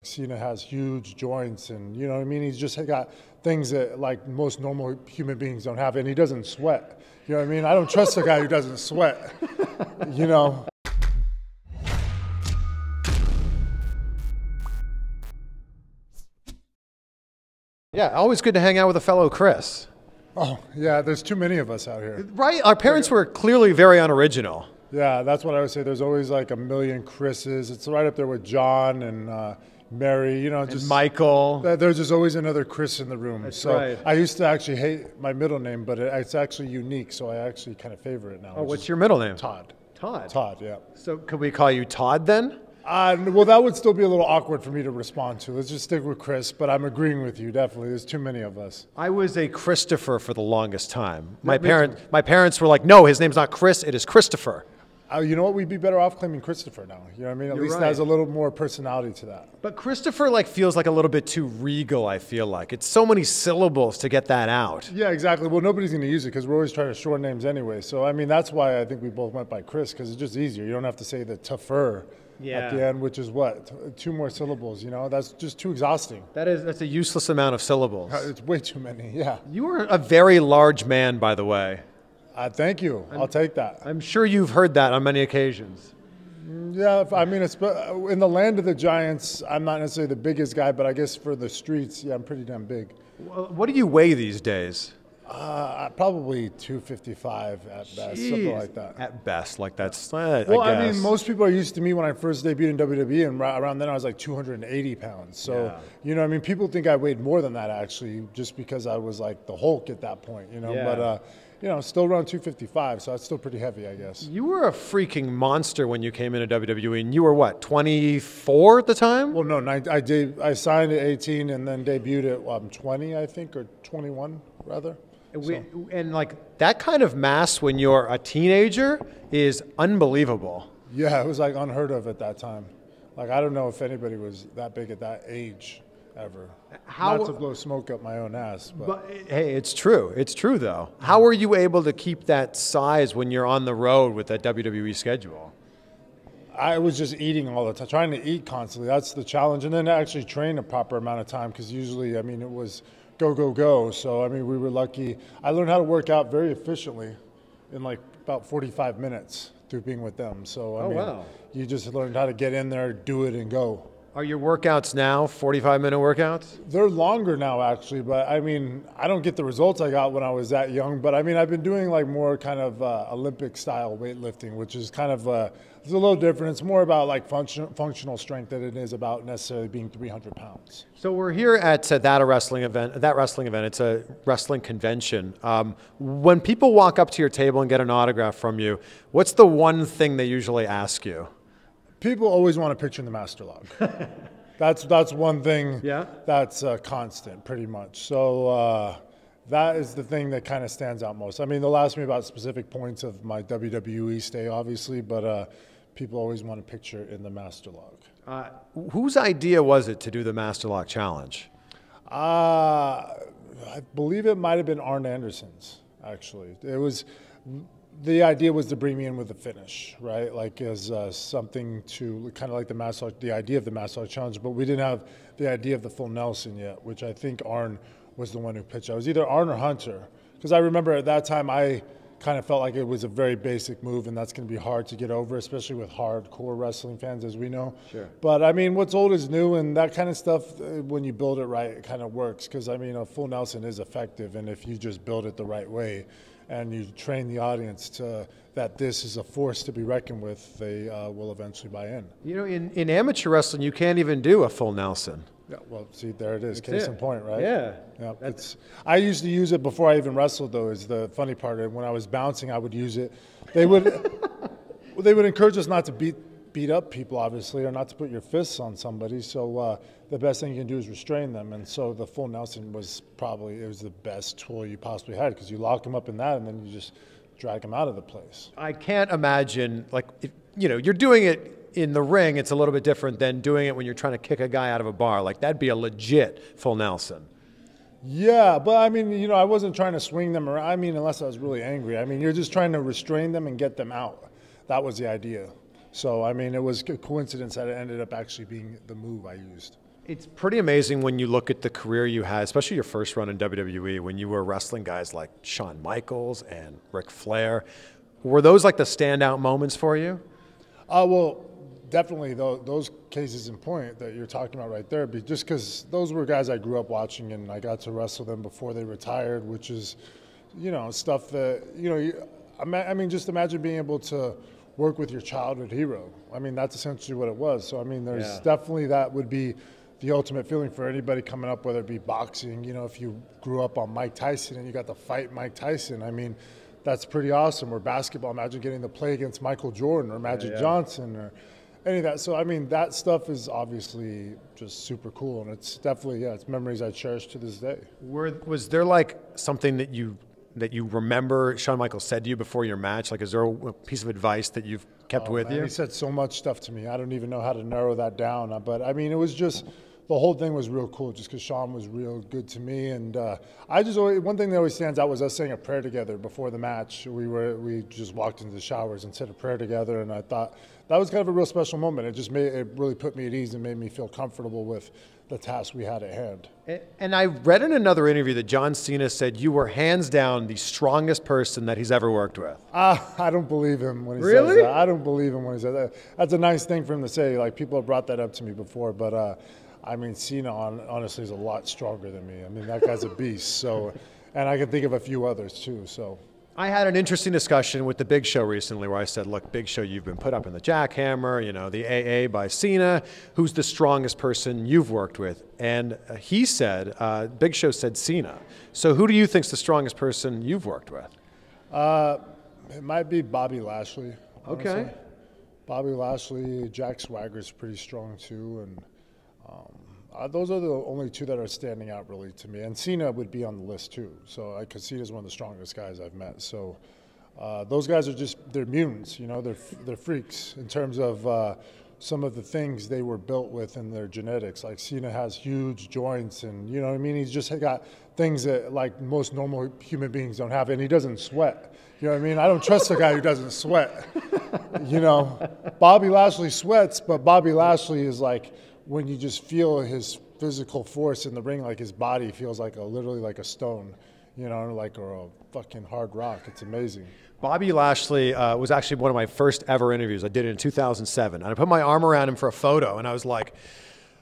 Cena has huge joints, and you know what I mean. He's just got things that like most normal human beings don't have, and he doesn't sweat. You know what I mean? I don't trust a guy who doesn't sweat. You know. Yeah, always good to hang out with a fellow Chris. Oh, yeah, there's too many of us out here. Right? Our parents were clearly very unoriginal. Yeah, that's what I would say. There's always like a million Chris's. It's right up there with John and Mary, you know, just and Michael. There's just always another Chris in the room. That's so right. I used to actually hate my middle name, but it's actually unique, so I actually kind of favor it now. Oh, what's your middle name? Todd. Todd. Todd, yeah. So could we call you Todd then? Well, that would still be a little awkward for me to respond to. Let's just stick with Chris, but I'm agreeing with you, definitely. There's too many of us. I was a Christopher for the longest time. My parents were like, no, his name's not Chris, it is Christopher. You know what? We'd be better off claiming Christopher now. You know what I mean? At least right. that has a little more personality to that. But Christopher feels like a little bit too regal, I feel like. It's so many syllables to get that out. Yeah, exactly. Well, nobody's going to use it because we're always trying to short names anyway. So, I mean, that's why I think we both went by Chris, because it's just easier. You don't have to say the tougher at the end, which is what? 2 more syllables, you know? That's just too exhausting. That's a useless amount of syllables. It's way too many, yeah. You are a very large man, by the way. Thank you. I'll take that. I'm sure you've heard that on many occasions. Yeah, I mean, it's in the land of the giants, I'm not necessarily the biggest guy, but I guess for the streets, yeah, I'm pretty damn big. What do you weigh these days? Probably 255 at best, something like that. At best, like that's, well, I mean, most people are used to me when I first debuted in WWE, and around then I was like 280 pounds. So, yeah. You know, I mean, people think I weighed more than that, actually, just because I was like the Hulk at that point, you know. Yeah. But, you know, still around 255, so that's still pretty heavy, I guess. You were a freaking monster when you came into WWE, and you were what, 24 at the time? Well, no, I signed at 18 and then debuted at 20, I think, or 21, rather. And like that kind of mass when you're a teenager is unbelievable. Yeah, it was like unheard of at that time. Like, I don't know if anybody was that big at that age ever. Not to blow smoke up my own ass. But hey, it's true. It's true, though. How are you able to keep that size when you're on the road with that WWE schedule? I was just eating all the time, trying to eat constantly. That's the challenge. And then to actually train a proper amount of time, because usually, I mean, it was go, go, go. So, I mean, we were lucky. I learned how to work out very efficiently in like about 45 minutes through being with them. So, I mean, wow. You just learned how to get in there, do it, and go. Are your workouts now 45-minute workouts? They're longer now, actually, but I mean, I don't get the results I got when I was that young, but I mean, I've been doing like more kind of Olympic-style weightlifting, which is kind of, it's a little different. It's more about like functional strength than it is about necessarily being 300 pounds. So we're here at that wrestling event. It's a wrestling convention. When people walk up to your table and get an autograph from you, what's the one thing they usually ask you? People always want a picture in the Masterlock. That's one thing. Yeah. That's constant, pretty much. So that is the thing that kind of stands out most. I mean, they'll ask me about specific points of my WWE stay, obviously, but people always want a picture in the Masterlock. Whose idea was it to do the Masterlock challenge? I believe it might have been Arn Anderson's, actually. The idea was to bring me in with a finish, right? Like as something to kind of like the idea of the Masterlock challenge, but we didn't have the idea of the full Nelson yet, which I think Arn was the one who pitched. I was either Arn or Hunter, because I remember at that time I kind of felt like it was a very basic move, and that's going to be hard to get over, especially with hardcore wrestling fans, as we know. Sure. But I mean, what's old is new, and that kind of stuff, when you build it right, it kind of works. Because I mean, a full Nelson is effective, and if you just build it the right way, and you train the audience that this is a force to be reckoned with, they will eventually buy in. You know, in amateur wrestling, you can't even do a full Nelson. Yeah, well, see, there it is. Case in point, right? Yeah. I used to use it before I even wrestled, though, is the funny part. When I was bouncing, I would use it. They would encourage us not to beat up people, obviously, or not to put your fists on somebody. So the best thing you can do is restrain them. And so the full Nelson was the best tool you possibly had, because you lock them up in that, and then you just drag them out of the place. I can't imagine, you're doing it in the ring, it's a little bit different than doing it when you're trying to kick a guy out of a bar. Like, that'd be a legit full Nelson. Yeah, but I mean, I wasn't trying to swing them around. I mean, unless I was really angry. I mean, you're just trying to restrain them and get them out. That was the idea. So, I mean, it was a coincidence that it ended up actually being the move I used. It's pretty amazing when you look at the career you had, especially your first run in WWE, when you were wrestling guys like Shawn Michaels and Ric Flair. Were those like the standout moments for you? Well, definitely those cases in point that you're talking about right there, just because those were guys I grew up watching and I got to wrestle them before they retired, which is, stuff that, I mean, just imagine being able to work with your childhood hero. I mean, that's essentially what it was. So, I mean, there's definitely that would be the ultimate feeling for anybody coming up, whether it be boxing, if you grew up on Mike Tyson and you got to fight Mike Tyson, I mean, that's pretty awesome. Or basketball, imagine getting to play against Michael Jordan or Magic Johnson or any of that. So, I mean, that stuff is obviously just super cool. And it's definitely, it's memories I cherish to this day. Was there like something that you remember Shawn Michaels said to you before your match? Like, is there a piece of advice that you've kept with you? He said so much stuff to me. I don't even know how to narrow that down. But, I mean, it was just – the whole thing was real cool just because Shawn was real good to me. And one thing that always stands out was us saying a prayer together before the match. We just walked into the showers and said a prayer together, and I thought that was kind of a real special moment. It really put me at ease and made me feel comfortable with the task we had at hand. And I read in another interview that John Cena said you were hands down the strongest person that he's ever worked with. I don't believe him when he Really? says that. I don't believe him when he says that. That's a nice thing for him to say. Like, people have brought that up to me before, but I mean, Cena honestly is a lot stronger than me. I mean, that guy's a beast. So, and I can think of a few others too. So, I had an interesting discussion with the Big Show recently where I said, look, Big Show, you've been put up in the jackhammer, the AA by Cena. Who's the strongest person you've worked with? And he said, Big Show said Cena. So who do you think's the strongest person you've worked with? it might be Bobby Lashley. Honestly. Okay. Bobby Lashley, Jack Swagger's pretty strong too, and those are the only two that are standing out really to me. And Cena would be on the list too. So because Cena's one of the strongest guys I've met. So those guys are they're mutants. They're freaks in terms of some of the things they were built with in their genetics. Like Cena has huge joints, and you know what I mean. He's just got things that like most normal human beings don't have, and he doesn't sweat. You know what I mean? I don't trust a guy who doesn't sweat. Bobby Lashley sweats, but Bobby Lashley is like, when you just feel his physical force in the ring, like his body feels like literally like a stone, or a fucking hard rock. It's amazing. Bobby Lashley was actually one of my first ever interviews. I did it in 2007. And I put my arm around him for a photo, and I was like,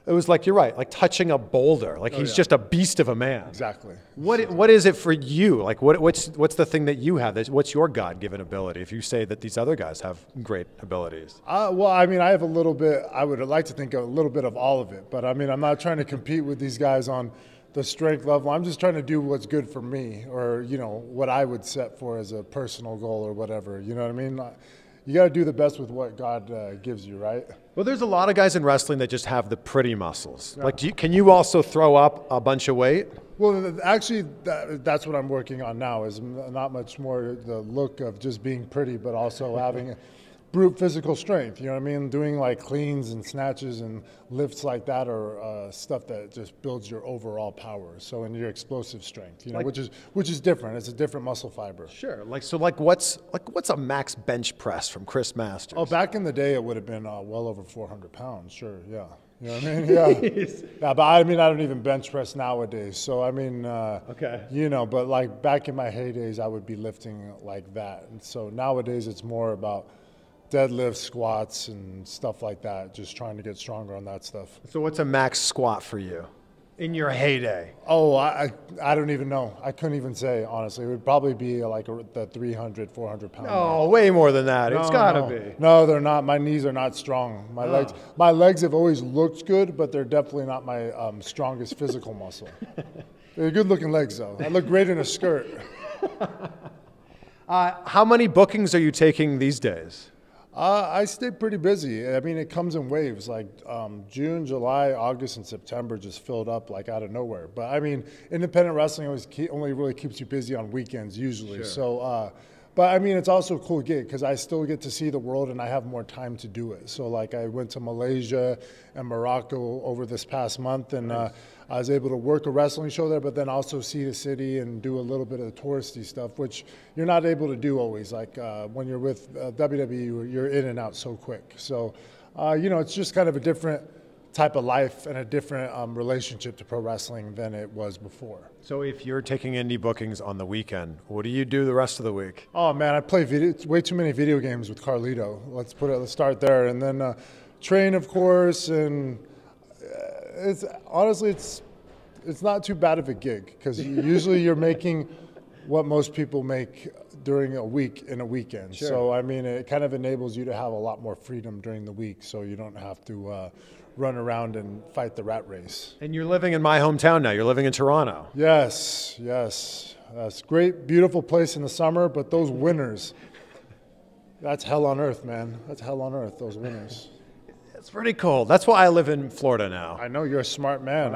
it was like, you're right, like touching a boulder. Like he's just a beast of a man. Exactly. What is it for you? Like what's the thing that you have? What's your God-given ability if you say that these other guys have great abilities? Well, I mean, I have a little bit, I would like to think a little bit of all of it. But I mean, I'm not trying to compete with these guys on the strength level. I'm just trying to do what's good for me, or, what I would set for as a personal goal or whatever. You know what I mean? You got to do the best with what God gives you, right? Well, there's a lot of guys in wrestling that just have the pretty muscles. Yeah. Like, can you also throw up a bunch of weight? Well, actually, that's what I'm working on now, is not much more the look of just being pretty, but also having brute physical strength. You know what I mean? Doing like cleans and snatches and lifts like that are stuff that just builds your overall power. So, and your explosive strength, which is different. It's a different muscle fiber. Sure. What's a max bench press from Chris Masters? Oh, back in the day, it would have been well over 400 pounds. Sure. Yeah. You know what I mean? Yeah. Yeah, but I mean, I don't even bench press nowadays. So, I mean, okay. But like back in my heydays, I would be lifting like that. And so nowadays it's more about deadlifts, squats, and stuff like that, just trying to get stronger on that stuff. So what's a max squat for you in your heyday? Oh, I don't even know. I couldn't even say, honestly. It would probably be like the 300, 400 pound. Oh, way more than that. It's got to be. No, they're not. My knees are not strong. My legs have always looked good, but they're definitely not my strongest physical muscle. They're good-looking legs, though. I look great in a skirt. How many bookings are you taking these days? I stay pretty busy. I mean, it comes in waves. Like June, July, August, and September just filled up like out of nowhere. But I mean, independent wrestling only really keeps you busy on weekends usually. Sure. So, but I mean, it's also a cool gig because I still get to see the world and I have more time to do it. So like I went to Malaysia and Morocco over this past month, and nice. I was able to work a wrestling show there, but then also see the city and do a little bit of the touristy stuff, which you're not able to do always. Like when you're with WWE, you're in and out so quick. So, it's just kind of a different type of life and a different relationship to pro wrestling than it was before. So if you're taking indie bookings on the weekend, what do you do the rest of the week? Oh man, I play way too many video games with Carlito. Let's start there, and then train, of course. And it's honestly, it's not too bad of a gig because usually you're making what most people make during a week in a weekend. Sure. So I mean, it kind of enables you to have a lot more freedom during the week, so you don't have to run around and fight the rat race. And you're living in my hometown now. You're living in Toronto. Yes. That's a great, beautiful place in the summer, but those winters, that's hell on earth, man. That's hell on earth, those winters. It's pretty cold. That's why I live in Florida now. I know you're a smart man.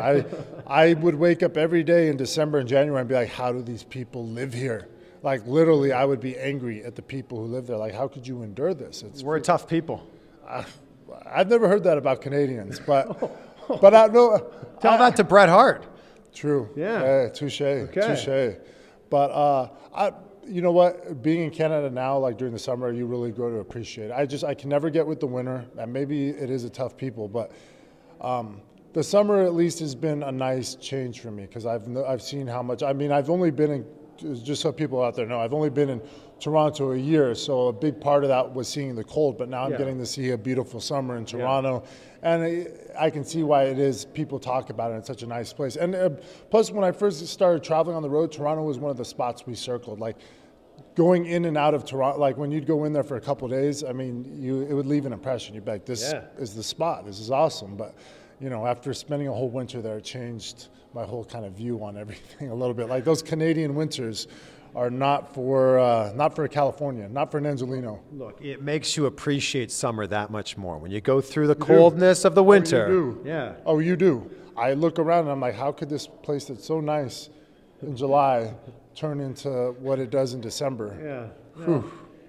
I would wake up every day in December and January and be like, how do these people live here? Like literally, I would be angry at the people who live there. Like, how could you endure this? We're a tough people. I've never heard that about Canadians, but I know. Tell that to Bret Hart. True. Yeah. Touche. Okay. Touche. But you know what? Being in Canada now, like during the summer, you really grow to appreciate it. I can never get with the winter, and maybe it is a tough people, but the summer at least has been a nice change for me because I've seen how much. I mean, I've only been in. Just so people out there know, I've only been in Toronto a year, so a big part of that was seeing the cold, but now I'm getting to see a beautiful summer in Toronto, and I can see why it is people talk about it. It's such a nice place. And plus, when I first started traveling on the road, Toronto was one of the spots we circled. Like, going in and out of Toronto, like when you'd go in there for a couple of days, I mean, it would leave an impression. You'd be like, this is the spot. This is awesome. But, you know, after spending a whole winter there, it changed my whole kind of view on everything a little bit. Like those Canadian winters are not for California, not for an Angelino. Look, it makes you appreciate summer that much more. When you go through the coldness of the winter. Oh, you do. Yeah. Oh, you do. I look around and I'm like, how could this place that's so nice in July turn into what it does in December? Yeah.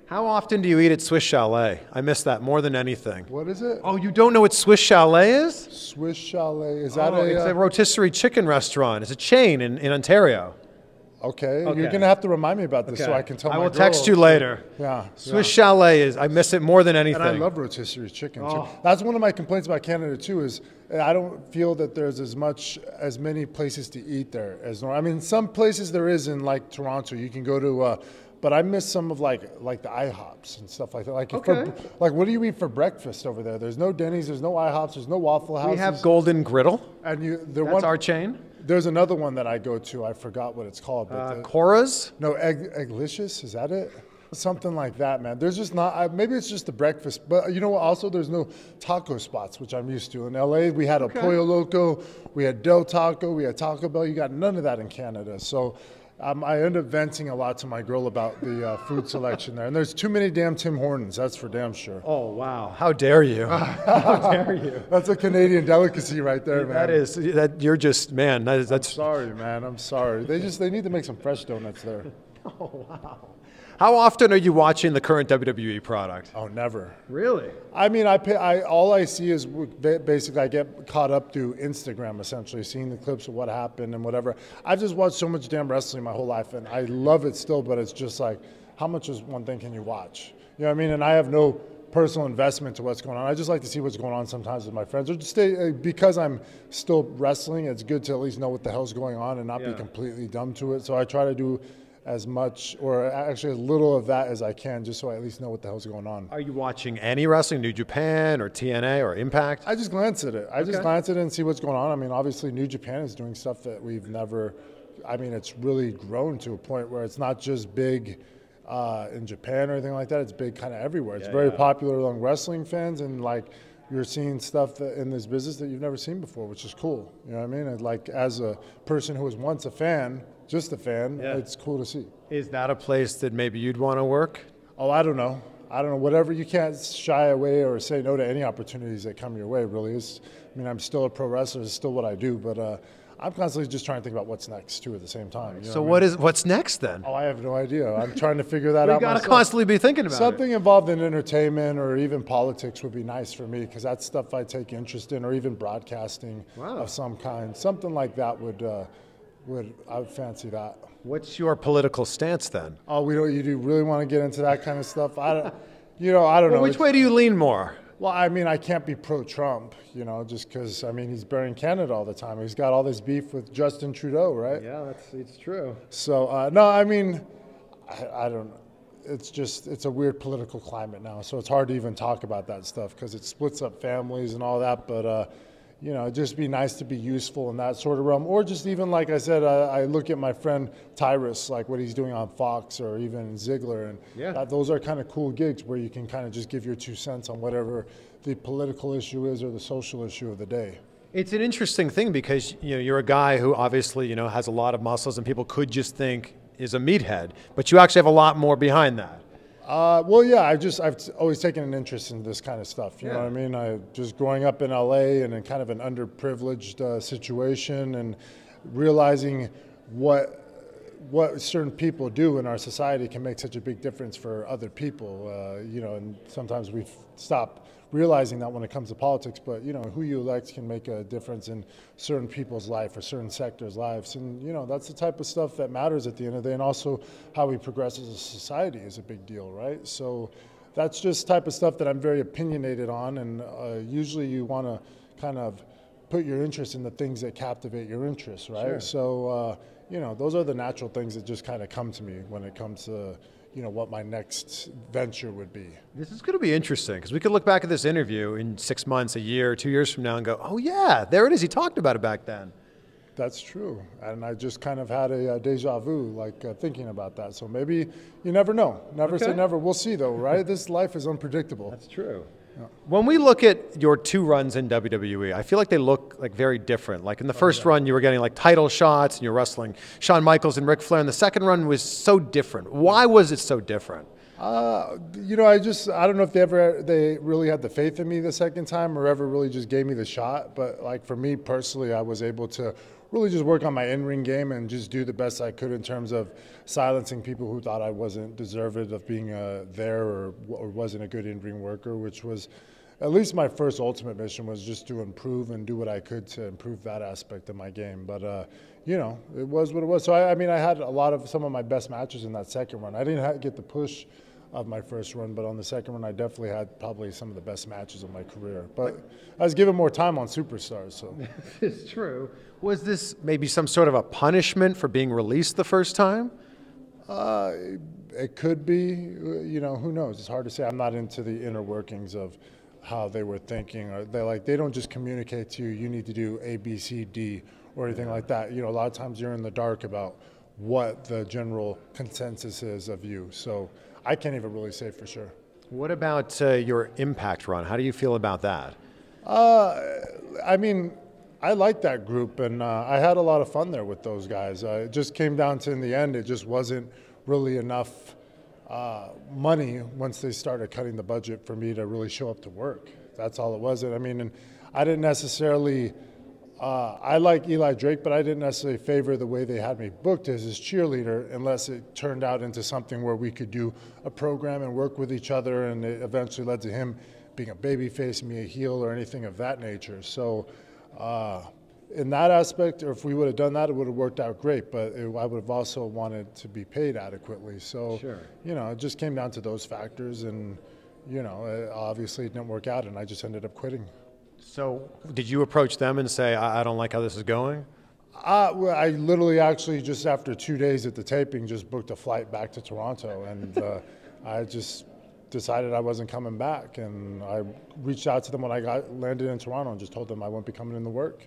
How often do you eat at Swiss Chalet? I miss that more than anything. What is it? Oh, you don't know what Swiss Chalet is? Swiss Chalet. Is that it's a rotisserie chicken restaurant. It's a chain in Ontario. Okay. You're going to have to remind me about this so I can tell my girl. I will text you later. Yeah. Swiss Chalet is, I miss it more than anything. And I love rotisserie chicken too. That's one of my complaints about Canada too, is I don't feel that there's as many places to eat there as normal. I mean, some places there is in like Toronto. You can go to, but I miss some of like the IHOPs and stuff like that. Like, like what do you eat for breakfast over there? There's no Denny's, there's no IHOPs, there's no Waffle Houses. We have Golden Griddle. And that's our chain. There's another one that I go to. I forgot what it's called. But Cora's? No, Egglicious. Is that it? Something like that, man. There's just not. Maybe it's just the breakfast. But you know what? Also, there's no taco spots, which I'm used to. In LA, we had a Pollo Loco, we had Del Taco, we had Taco Bell. You got none of that in Canada. So I end up venting a lot to my girl about the food selection there. And there's too many damn Tim Hortons. That's for damn sure. Oh, wow. How dare you? How dare you? That's a Canadian delicacy right there, man. That is. You're just, man. That's. I'm sorry, man. I'm sorry. They need to make some fresh donuts there. Oh, wow. How often are you watching the current WWE product? Oh, never. Really? I mean, all I see is basically I get caught up to Instagram, essentially, seeing the clips of what happened and whatever. I've just watched so much damn wrestling my whole life, and I love it still, but it's just like, how much is one thing can you watch? You know what I mean? And I have no personal investment to what's going on. I just like to see what's going on sometimes with my friends. Or just because I'm still wrestling, it's good to at least know what the hell's going on and not be completely dumb to it. So I try to do as much, or actually as little of that as I can, just so I at least know what the hell's going on. Are you watching any wrestling, New Japan or TNA or Impact? I just glance at it. I just glance at it and see what's going on. I mean, obviously New Japan is doing stuff that we've never, I mean, it's really grown to a point where it's not just big in Japan or anything like that. It's big kind of everywhere. It's very popular among wrestling fans, and like, you're seeing stuff in this business that you've never seen before, which is cool. You know what I mean? And like, as a person who was once a fan, just a fan, it's cool to see. Is that a place that maybe you'd want to work? Oh, I don't know. Whatever, you can't shy away or say no to any opportunities that come your way, really. I mean, I'm still a pro wrestler. It's still what I do, but I'm constantly just trying to think about what's next, too, at the same time. You know so what I mean? what's next, then? Oh, I have no idea. I'm trying to figure that out You've got to constantly be thinking about something involved in entertainment or even politics would be nice for me, because that's stuff I take interest in, or even broadcasting of some kind. Something like that I would fancy that. What's your political stance, then? Oh, you do really want to get into that kind of stuff? I don't know. Which way do you lean more? Well, I mean, I can't be pro-Trump, you know, just because, I mean, he's burying Canada all the time. He's got all this beef with Justin Trudeau, right? Yeah, it's true. So, no, I mean, I don't know. It's a weird political climate now. So it's hard to even talk about that stuff because it splits up families and all that. But, you know, it'd just be nice to be useful in that sort of realm. Or just even, like I said, I look at my friend Tyrus, like what he's doing on Fox or even Ziegler. And those are kind of cool gigs where you can kind of just give your 2 cents on whatever the political issue is or the social issue of the day. It's an interesting thing because, you know, you're a guy who obviously, you know, has a lot of muscles and people could just think is a meathead, but you actually have a lot more behind that. Well, yeah, I've always taken an interest in this kind of stuff. You know what I mean? I just growing up in LA and in kind of an underprivileged situation and realizing what certain people do in our society can make such a big difference for other people. You know, and sometimes we stop realizing that when it comes to politics, but you know, who you elect can make a difference in certain people's life or certain sectors' lives. And you know, that's the type of stuff that matters at the end of the day. And also how we progress as a society is a big deal, right? So that's just type of stuff that I'm very opinionated on. And usually you want to kind of put your interest in the things that captivate your interests, right? Sure. So, you know, those are the natural things that just kind of come to me when it comes to, you know, what my next venture would be. This is going to be interesting because we could look back at this interview in 6 months, a year, 2 years from now and go, oh yeah, there it is. He talked about it back then. That's true. And I just kind of had a deja vu, like thinking about that. So maybe you never know. Never say never. We'll see though, right? This life is unpredictable. That's true. Yeah. When we look at your 2 runs in WWE, I feel like they look like very different. Like in the first run, you were getting like title shots and you're wrestling Shawn Michaels and Ric Flair. And the second run was so different. Why was it so different? You know, I don't know if they really had the faith in me the second time or ever really just gave me the shot. But like for me personally, I was able to really just work on my in-ring game and just do the best I could in terms of silencing people who thought I wasn't deserved of being there or wasn't a good in-ring worker, which was at least my first ultimate mission was just to improve and do what I could to improve that aspect of my game. But, you know, it was what it was. So, I mean, I had some of my best matches in that second run. I didn't get the push of my first run, but on the second run, I definitely had probably some of the best matches of my career. But I was given more time on Superstars, so. It's true. Was this maybe some sort of a punishment for being released the first time? It could be. You know, who knows? It's hard to say. I'm not into the inner workings of how they were thinking. Or they don't just communicate to you, you need to do A, B, C, D, or anything like that. You know, a lot of times you're in the dark about what the general consensus is of you. So I can't even really say for sure. What about your Impact run? How do you feel about that? I mean, I like that group, and I had a lot of fun there with those guys. It just came down to, in the end, it just wasn't really enough money once they started cutting the budget for me to really show up to work. That's all it was. I mean, and I didn't necessarily, I like Eli Drake, but I didn't necessarily favor the way they had me booked as his cheerleader unless it turned out into something where we could do a program and work with each other, and it eventually led to him being a babyface, me a heel, or anything of that nature. So in that aspect, or if we would have done that, it would have worked out great, but I would have also wanted to be paid adequately. So, you know, it just came down to those factors, and, you know, obviously it didn't work out, and I just ended up quitting. So did you approach them and say, I don't like how this is going? Well, I literally actually just after 2 days at the taping just booked a flight back to Toronto, and I just decided I wasn't coming back, and I reached out to them when I landed in Toronto and just told them I wouldn't be coming into work.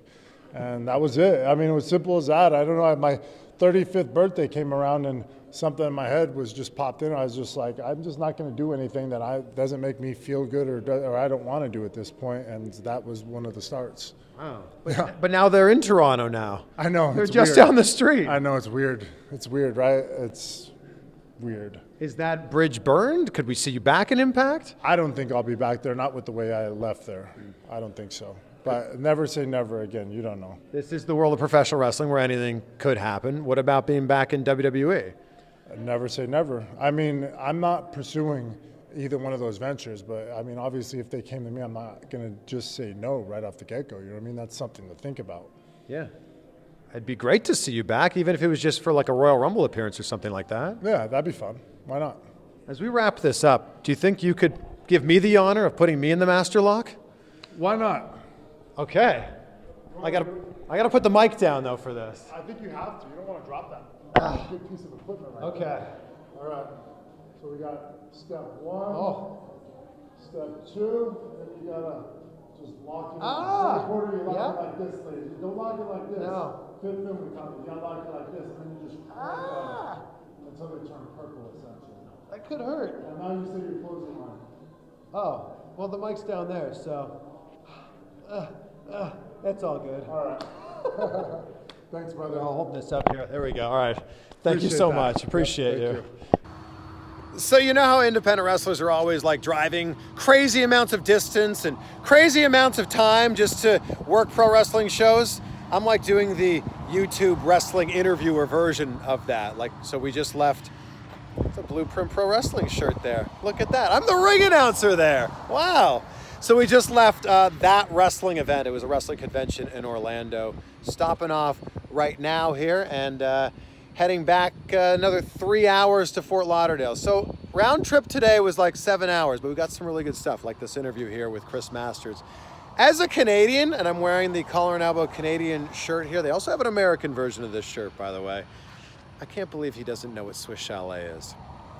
And that was it. I mean, it was simple as that. I don't know, my 35th birthday came around and something in my head was just popped in. I was just like, I'm just not going to do anything that doesn't make me feel good or I don't want to do at this point. And that was one of the starts. Wow. But now they're in Toronto now. I know. They're just down the street. I know, it's weird. It's weird, right? It's weird. Is that bridge burned? Could we see you back in Impact? I don't think I'll be back there, not with the way I left there. I don't think so. But never say never again. You don't know. This is the world of professional wrestling where anything could happen. What about being back in WWE? Never say never. I mean, I'm not pursuing either one of those ventures, but I mean, obviously, if they came to me, I'm not going to just say no right off the get-go. You know what I mean? That's something to think about. Yeah. It'd be great to see you back, even if it was just for like a Royal Rumble appearance or something like that. Yeah, that'd be fun. Why not? As we wrap this up, do you think you could give me the honor of putting me in the Masterlock? Why not? Okay. I gotta put the mic down though for this. I think you have to. You don't want to drop that. That's a good piece of equipment right Okay. there. All right. So we got step 1. Oh. Step 2. And then you gotta just lock it. Ah. In the quarter, you lock Yeah. it like this, ladies. You don't lock it like this. No. Fit film the company. You gotta lock it like this, and then you just until they turn purple, essentially. That could hurt. And now you say your closing line. Oh, well the mic's down there, so that's all good. All right. Thanks, brother. I'll hold this up here. There we go. All right. Thank you so much. Appreciate you. So you know how independent wrestlers are always like driving crazy amounts of distance and crazy amounts of time just to work pro wrestling shows? I'm like doing the YouTube wrestling interviewer version of that. Like, so we just left the Blueprint Pro Wrestling shirt there. Look at that. I'm the ring announcer there. Wow. So we just left that wrestling event. It was a wrestling convention in Orlando. Stopping off right now here and heading back another 3 hours to Fort Lauderdale. So round trip today was like 7 hours, but we got some really good stuff like this interview here with Chris Masters. As a Canadian, and I'm wearing the collar and elbow Canadian shirt here. They also have an American version of this shirt, by the way. I can't believe he doesn't know what Swiss Chalet is.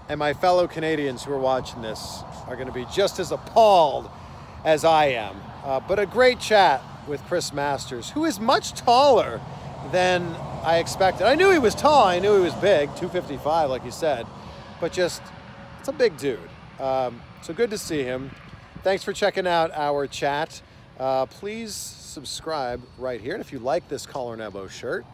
And my fellow Canadians who are watching this are going to be just as appalled as I am. But a great chat with Chris Masters, who is much taller than I expected. I knew he was tall. I knew he was big, 255, like you said. But just, it's a big dude. So good to see him. Thanks for checking out our chat. Please subscribe right here. And if you like this collar and elbow shirt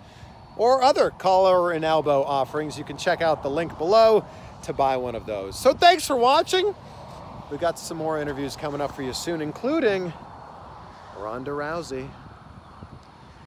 or other collar and elbow offerings, you can check out the link below to buy one of those. So thanks for watching. We've got some more interviews coming up for you soon, including Ronda Rousey.